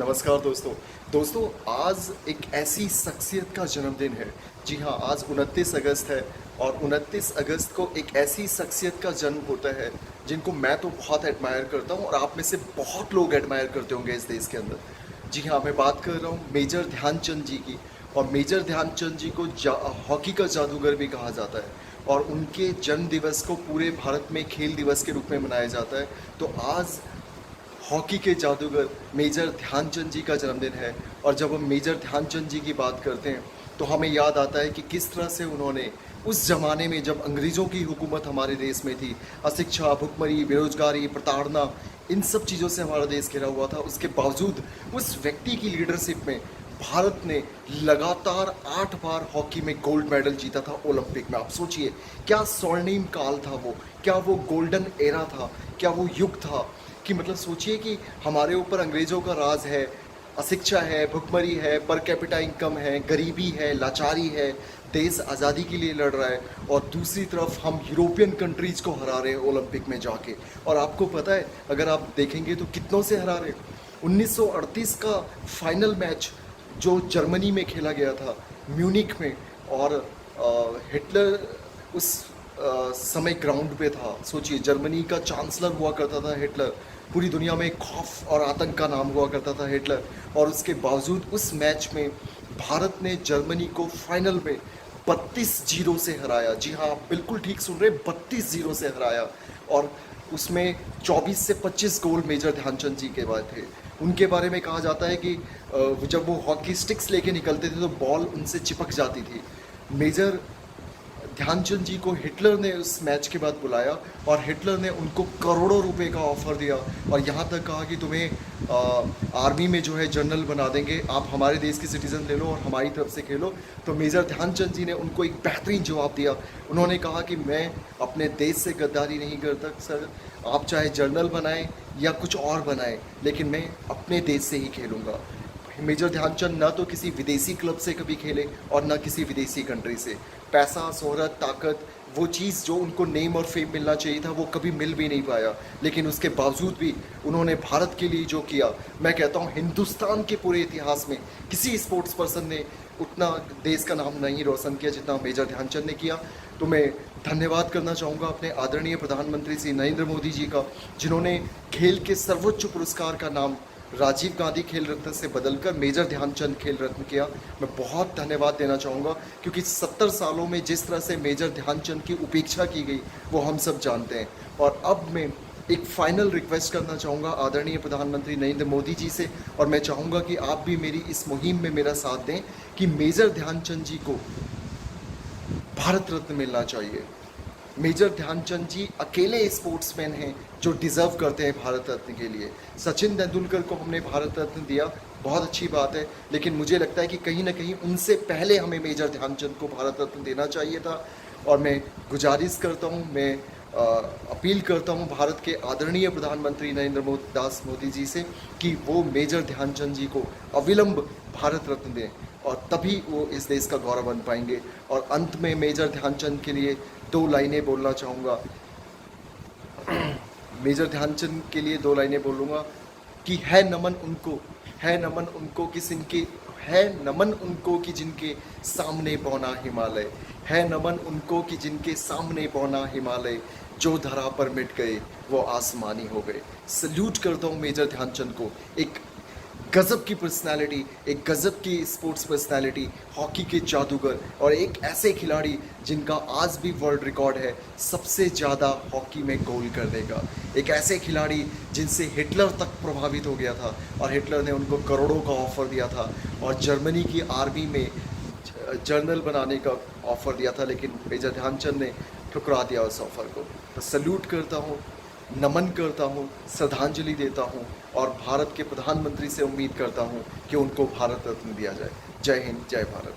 नमस्कार दोस्तों आज एक ऐसी शख्सियत का जन्मदिन है। जी हाँ, आज 29 अगस्त है और 29 अगस्त को एक ऐसी शख्सियत का जन्म होता है जिनको मैं तो बहुत एडमायर करता हूँ और आप में से बहुत लोग एडमायर करते होंगे इस देश के अंदर। जी हाँ, मैं बात कर रहा हूँ मेजर ध्यानचंद जी की। और मेजर ध्यानचंद जी को हॉकी का जादूगर भी कहा जाता है और उनके जन्म दिवस को पूरे भारत में खेल दिवस के रूप में मनाया जाता है। तो आज हॉकी के जादूगर मेजर ध्यानचंद जी का जन्मदिन है और जब हम मेजर ध्यानचंद जी की बात करते हैं तो हमें याद आता है कि किस तरह से उन्होंने उस ज़माने में जब अंग्रेज़ों की हुकूमत हमारे देश में थी, अशिक्षा, भुखमरी, बेरोजगारी, प्रताड़ना, इन सब चीज़ों से हमारा देश घिरा हुआ था, उसके बावजूद उस व्यक्ति की लीडरशिप में भारत ने लगातार 8 बार हॉकी में गोल्ड मेडल जीता था ओलंपिक में। आप सोचिए क्या स्वर्णिम काल था वो, क्या वो गोल्डन एरा था, क्या वो युग था कि मतलब सोचिए कि हमारे ऊपर अंग्रेज़ों का राज है, अशिक्षा है, भुखमरी है, पर कैपिटा इनकम है, गरीबी है, लाचारी है, देश आज़ादी के लिए लड़ रहा है और दूसरी तरफ हम यूरोपियन कंट्रीज़ को हरा रहे हैं ओलंपिक में जाके। और आपको पता है अगर आप देखेंगे तो कितनों से हरा रहे हैं। 1938 का फाइनल मैच जो जर्मनी में खेला गया था म्यूनिक में और हिटलर उस समय ग्राउंड पे था। सोचिए जर्मनी का चांसलर हुआ करता था हिटलर, पूरी दुनिया में खौफ और आतंक का नाम हुआ करता था हिटलर, और उसके बावजूद उस मैच में भारत ने जर्मनी को फाइनल में 32-0 से हराया। जी हाँ, आप बिल्कुल ठीक सुन रहे, 32-0 से हराया। और उसमें 24 से 25 गोल मेजर ध्यानचंद जी के बाद थे। उनके बारे में कहा जाता है कि जब वो हॉकी स्टिक्स लेके निकलते थे तो बॉल उनसे चिपक जाती थी। मेजर ध्यानचंद जी को हिटलर ने उस मैच के बाद बुलाया और हिटलर ने उनको करोड़ों रुपए का ऑफ़र दिया और यहाँ तक कहा कि तुम्हें आर्मी में जो है जनरल बना देंगे, आप हमारे देश की सिटीज़न ले लो और हमारी तरफ से खेलो। तो मेजर ध्यानचंद जी ने उनको एक बेहतरीन जवाब दिया। उन्होंने कहा कि मैं अपने देश से गद्दारी नहीं करता सर, आप चाहे जनरल बनाएं या कुछ और बनाएं, लेकिन मैं अपने देश से ही खेलूँगा। मेजर ध्यानचंद ना तो किसी विदेशी क्लब से कभी खेले और ना किसी विदेशी कंट्री से। पैसा, शोहरत, ताकत, वो चीज़ जो उनको नेम और फेम मिलना चाहिए था वो कभी मिल भी नहीं पाया, लेकिन उसके बावजूद भी उन्होंने भारत के लिए जो किया, मैं कहता हूँ हिंदुस्तान के पूरे इतिहास में किसी स्पोर्ट्स पर्सन ने उतना देश का नाम नहीं रोशन किया जितना मेजर ध्यानचंद ने किया। तो मैं धन्यवाद करना चाहूँगा अपने आदरणीय प्रधानमंत्री श्री नरेंद्र मोदी जी का, जिन्होंने खेल के सर्वोच्च पुरस्कार का नाम राजीव गांधी खेल रत्न से बदलकर मेजर ध्यानचंद खेल रत्न किया। मैं बहुत धन्यवाद देना चाहूँगा क्योंकि 70 सालों में जिस तरह से मेजर ध्यानचंद की उपेक्षा की गई वो हम सब जानते हैं। और अब मैं एक फाइनल रिक्वेस्ट करना चाहूँगा आदरणीय प्रधानमंत्री नरेंद्र मोदी जी से, और मैं चाहूँगा कि आप भी मेरी इस मुहिम में मेरा साथ दें कि मेजर ध्यानचंद जी को भारत रत्न मिलना चाहिए। मेजर ध्यानचंद जी अकेले स्पोर्ट्समैन हैं जो डिज़र्व करते हैं भारत रत्न के लिए। सचिन तेंदुलकर को हमने भारत रत्न दिया, बहुत अच्छी बात है, लेकिन मुझे लगता है कि कहीं ना कहीं उनसे पहले हमें मेजर ध्यानचंद को भारत रत्न देना चाहिए था। और मैं गुजारिश करता हूँ, मैं अपील करता हूँ भारत के आदरणीय प्रधानमंत्री नरेंद्र मोदी जी से कि वो मेजर ध्यानचंद जी को अविलंब भारत रत्न दें और तभी वो इस देश का गौरव बन पाएंगे। और अंत में मेजर ध्यानचंद के लिए 2 लाइनें बोलना चाहूँगा। मेजर ध्यानचंद के लिए 2 लाइनें बोलूँगा कि है नमन उनको, है नमन उनको कि जिनके, है नमन उनको कि जिनके सामने बौना हिमालय, है नमन उनको कि जिनके सामने बौना हिमालय, जो धरा पर मिट गए वो आसमानी हो गए। सल्यूट करता हूँ मेजर ध्यानचंद को, एक गज़ब की पर्सनालिटी, एक गज़ब की स्पोर्ट्स पर्सनालिटी, हॉकी के जादूगर और एक ऐसे खिलाड़ी जिनका आज भी वर्ल्ड रिकॉर्ड है सबसे ज़्यादा हॉकी में गोल करने का। एक ऐसे खिलाड़ी जिनसे हिटलर तक प्रभावित हो गया था और हिटलर ने उनको करोड़ों का ऑफ़र दिया था और जर्मनी की आर्मी में जनरल बनाने का ऑफ़र दिया था, लेकिन मेजर ध्यानचंद ने ठुकरा दिया उस ऑफ़र को। तो सल्यूट करता हूँ, नमन करता हूँ, श्रद्धांजलि देता हूँ और भारत के प्रधानमंत्री से उम्मीद करता हूँ कि उनको भारत रत्न दिया जाए। जय हिंद, जय भारत।